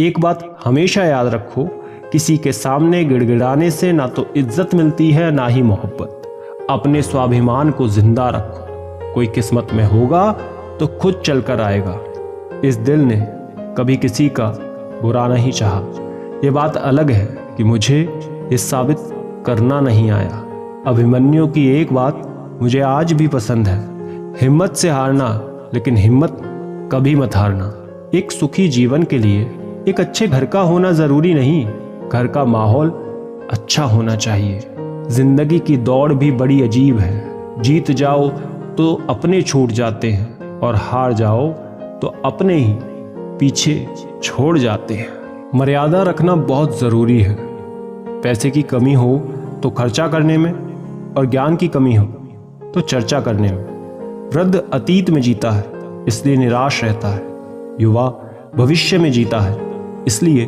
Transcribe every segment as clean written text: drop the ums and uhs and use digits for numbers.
एक बात हमेशा याद रखो, किसी के सामने गिड़गिड़ाने से ना तो इज्जत मिलती है ना ही मोहब्बत। अपने स्वाभिमान को जिंदा रखो। कोई किस्मत में होगा तो खुद चलकर आएगा। इस दिल ने कभी किसी का बुरा नहीं चाहा। ये बात अलग है कि मुझे ये साबित करना नहीं आया। अभिमन्यु की एक बात मुझे आज भी पसंद है, हिम्मत से हारना, लेकिन हिम्मत कभी मत हारना। एक सुखी जीवन के लिए एक अच्छे घर का होना जरूरी नहीं, घर का माहौल अच्छा होना चाहिए। जिंदगी की दौड़ भी बड़ी अजीब है। जीत जाओ तो अपने छूट जाते हैं और हार जाओ तो अपने ही पीछे छोड़ जाते हैं। मर्यादा रखना बहुत ज़रूरी है। पैसे की कमी हो तो खर्चा करने में, और ज्ञान की कमी हो तो चर्चा करने में। वृद्ध अतीत में जीता है इसलिए निराश रहता है। युवा भविष्य में जीता है इसलिए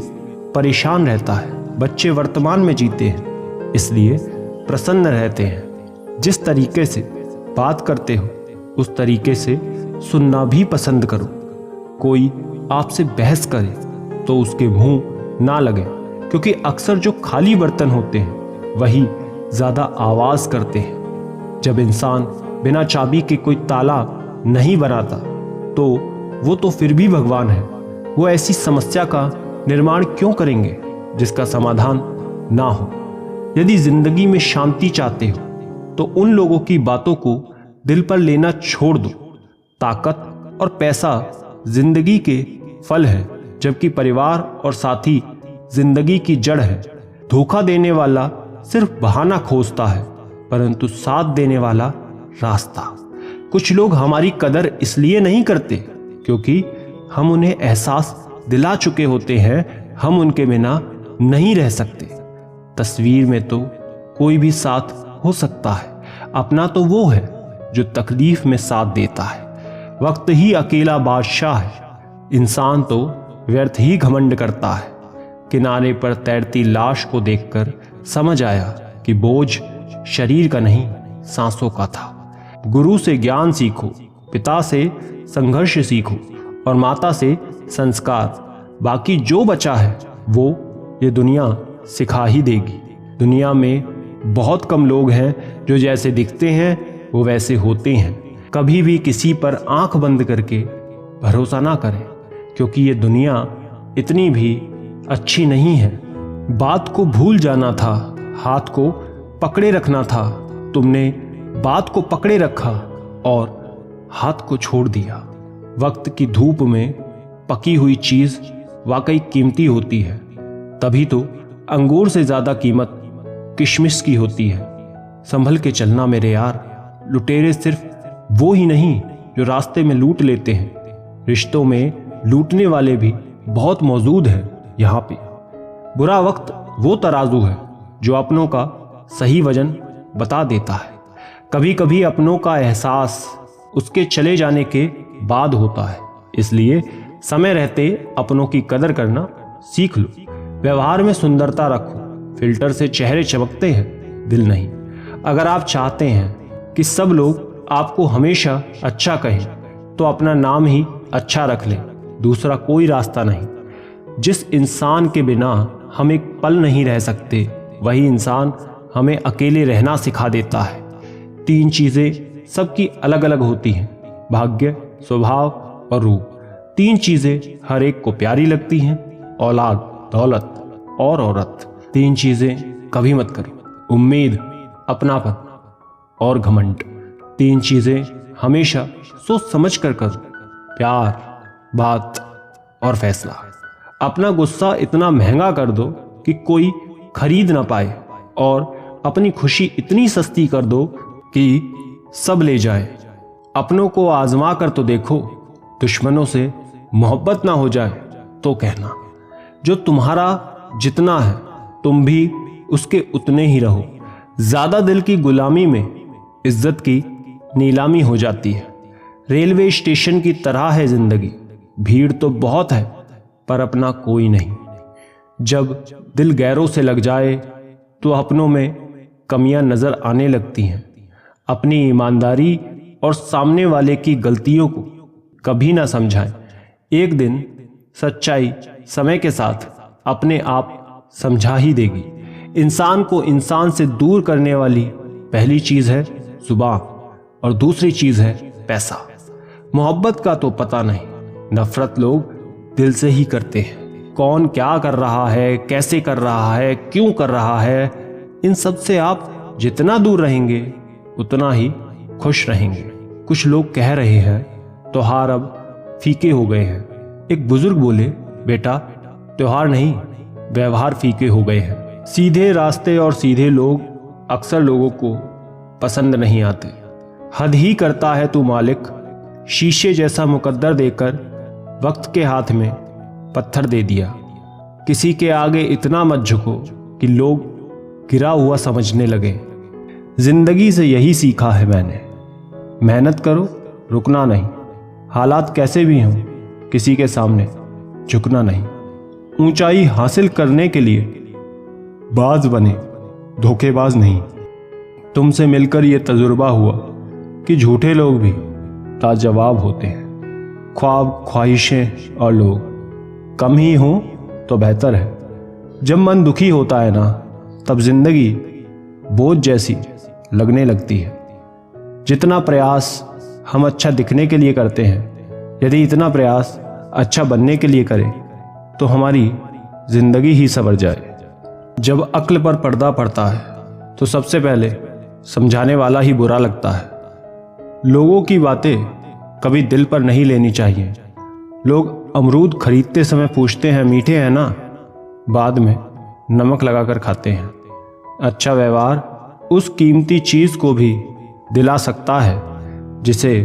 परेशान रहता है। बच्चे वर्तमान में जीते हैं इसलिए प्रसन्न रहते हैं। जिस तरीके से बात करते हो उस तरीके से सुनना भी पसंद करो। कोई आपसे बहस करे तो उसके मुंह ना लगे, क्योंकि अक्सर जो खाली बर्तन होते हैं वही ज्यादा आवाज करते हैं। जब इंसान बिना चाबी के कोई ताला नहीं बनाता तो वो तो फिर भी भगवान है। वो ऐसी समस्या का निर्माण क्यों करेंगे जिसका समाधान ना हो। यदि जिंदगी में शांति चाहते हो तो उन लोगों की बातों को दिल पर लेना छोड़ दो। ताकत और पैसा जिंदगी के फल है, जबकि परिवार और साथी जिंदगी की जड़ है। धोखा देने वाला सिर्फ बहाना खोजता है, परंतु साथ देने वाला रास्ता। कुछ लोग हमारी कदर इसलिए नहीं करते क्योंकि हम उन्हें एहसास दिला चुके होते हैं हम उनके बिना नहीं रह सकते। तस्वीर में तो कोई भी साथ हो सकता है, अपना तो वो है जो तकलीफ में साथ देता है। वक्त ही अकेला बादशाह है, इंसान तो व्यर्थ ही घमंड करता है। किनारे पर तैरती लाश को देखकर समझ आया कि बोझ शरीर का नहीं सांसों का था। गुरु से ज्ञान सीखो, पिता से संघर्ष सीखो और माता से संस्कार। बाकी जो बचा है वो ये दुनिया सिखा ही देगी। दुनिया में बहुत कम लोग हैं जो जैसे दिखते हैं वो वैसे होते हैं। कभी भी किसी पर आंख बंद करके भरोसा ना करें, क्योंकि ये दुनिया इतनी भी अच्छी नहीं है। बात को भूल जाना था, हाथ को पकड़े रखना था। तुमने बात को पकड़े रखा और हाथ को छोड़ दिया। वक्त की धूप में पकी हुई चीज वाकई कीमती होती है। तभी तो अंगूर से ज्यादा कीमत किशमिश की होती है। संभल के चलना मेरे यार। लुटेरे सिर्फ वो ही नहीं जो रास्ते में लूट लेते हैं, रिश्तों में लूटने वाले भी बहुत मौजूद हैं यहाँ पे। बुरा वक्त वो तराजू है जो अपनों का सही वजन बता देता है। कभी कभी अपनों का एहसास उसके चले जाने के बाद होता है, इसलिए समय रहते अपनों की कदर करना सीख लो। व्यवहार में सुंदरता रखो, फिल्टर से चेहरे चमकते हैं, दिल नहीं। अगर आप चाहते हैं कि सब लोग आपको हमेशा अच्छा कहें तो अपना नाम ही अच्छा रख लें, दूसरा कोई रास्ता नहीं। जिस इंसान के बिना हम एक पल नहीं रह सकते वही इंसान हमें अकेले रहना सिखा देता है। 3 चीजें सबकी अलग अलग होती हैं, भाग्य, स्वभाव और रूप। 3 चीजें हर एक को प्यारी लगती हैं, औलाद, दौलत और औरत। 3 चीजें कभी मत करो, उम्मीद, अपनापन और घमंड। 3 चीजें हमेशा सोच समझ कर करो, प्यार, बात और फैसला। अपना गुस्सा इतना महंगा कर दो कि कोई खरीद ना पाए, और अपनी खुशी इतनी सस्ती कर दो कि सब ले जाए। अपनों को आजमा कर तो देखो, दुश्मनों से मोहब्बत ना हो जाए तो कहना। जो तुम्हारा जितना है तुम भी उसके उतने ही रहो। ज्यादा दिल की गुलामी में इज्जत की नीलामी हो जाती है। रेलवे स्टेशन की तरह है जिंदगी, भीड़ तो बहुत है पर अपना कोई नहीं। जब दिल गैरों से लग जाए तो अपनों में कमियां नजर आने लगती हैं। अपनी ईमानदारी और सामने वाले की गलतियों को कभी ना समझाएं। एक दिन सच्चाई समय के साथ अपने आप समझा ही देगी। इंसान को इंसान से दूर करने वाली पहली चीज है जुबान और दूसरी चीज है पैसा। मोहब्बत का तो पता नहीं, नफरत लोग दिल से ही करते हैं। कौन क्या कर रहा है, कैसे कर रहा है, क्यों कर रहा है, इन सब से आप जितना दूर रहेंगे उतना ही खुश रहेंगे। कुछ लोग कह रहे हैं त्योहार अब फीके हो गए हैं। एक बुजुर्ग बोले, बेटा त्योहार नहीं, व्यवहार फीके हो गए हैं। सीधे रास्ते और सीधे लोग अक्सर लोगों को पसंद नहीं आते। हद ही करता है तू मालिक, शीशे जैसा मुकद्दर देकर वक्त के हाथ में पत्थर दे दिया। किसी के आगे इतना मत झुको कि लोग गिरा हुआ समझने लगे। जिंदगी से यही सीखा है मैंने, मेहनत करो, रुकना नहीं। हालात कैसे भी हों, किसी के सामने झुकना नहीं। ऊंचाई हासिल करने के लिए बाज बने, धोखेबाज नहीं। तुमसे मिलकर यह तजुर्बा हुआ कि झूठे लोग भी लाजवाब होते हैं। ख्वाब, ख्वाहिशें और लोग कम ही हों तो बेहतर है। जब मन दुखी होता है ना, तब जिंदगी बोझ जैसी लगने लगती है। जितना प्रयास हम अच्छा दिखने के लिए करते हैं, यदि इतना प्रयास अच्छा बनने के लिए करें तो हमारी जिंदगी ही संवर जाए। जब अक्ल पर पर्दा पड़ता है तो सबसे पहले समझाने वाला ही बुरा लगता है। लोगों की बातें कभी दिल पर नहीं लेनी चाहिए। लोग अमरूद खरीदते समय पूछते हैं मीठे हैं ना, बाद में नमक लगाकर खाते हैं। अच्छा व्यवहार उस कीमती चीज को भी दिला सकता है जिसे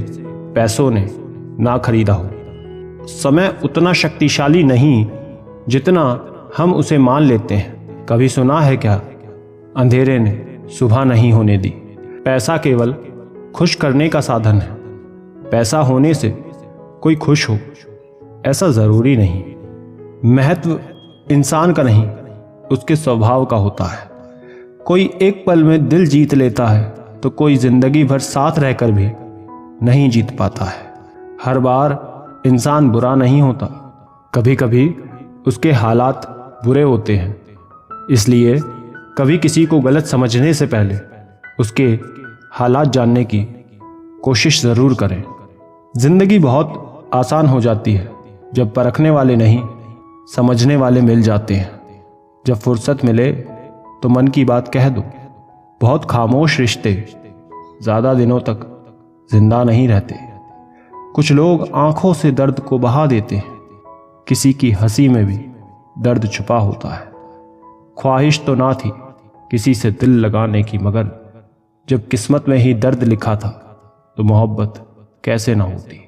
पैसों ने ना खरीदा हो। समय उतना शक्तिशाली नहीं जितना हम उसे मान लेते हैं। कभी सुना है क्या, अंधेरे ने सुबह नहीं होने दी। पैसा केवल खुश करने का साधन है। पैसा होने से कोई खुश हो ऐसा जरूरी नहीं। महत्व इंसान का नहीं, उसके स्वभाव का होता है। कोई एक पल में दिल जीत लेता है तो कोई जिंदगी भर साथ रहकर भी नहीं जीत पाता है। हर बार इंसान बुरा नहीं होता, कभी कभी उसके हालात बुरे होते हैं। इसलिए कभी किसी को गलत समझने से पहले उसके हालात जानने की कोशिश जरूर करें। जिंदगी बहुत आसान हो जाती है जब परखने वाले नहीं, समझने वाले मिल जाते हैं। जब फुर्सत मिले तो मन की बात कह दो। बहुत खामोश रिश्ते ज्यादा दिनों तक जिंदा नहीं रहते। कुछ लोग आंखों से दर्द को बहा देते हैं, किसी की हंसी में भी दर्द छुपा होता है। ख्वाहिश तो ना थी किसी से दिल लगाने की, मगर जब किस्मत में ही दर्द लिखा था तो मोहब्बत कैसे ना होती।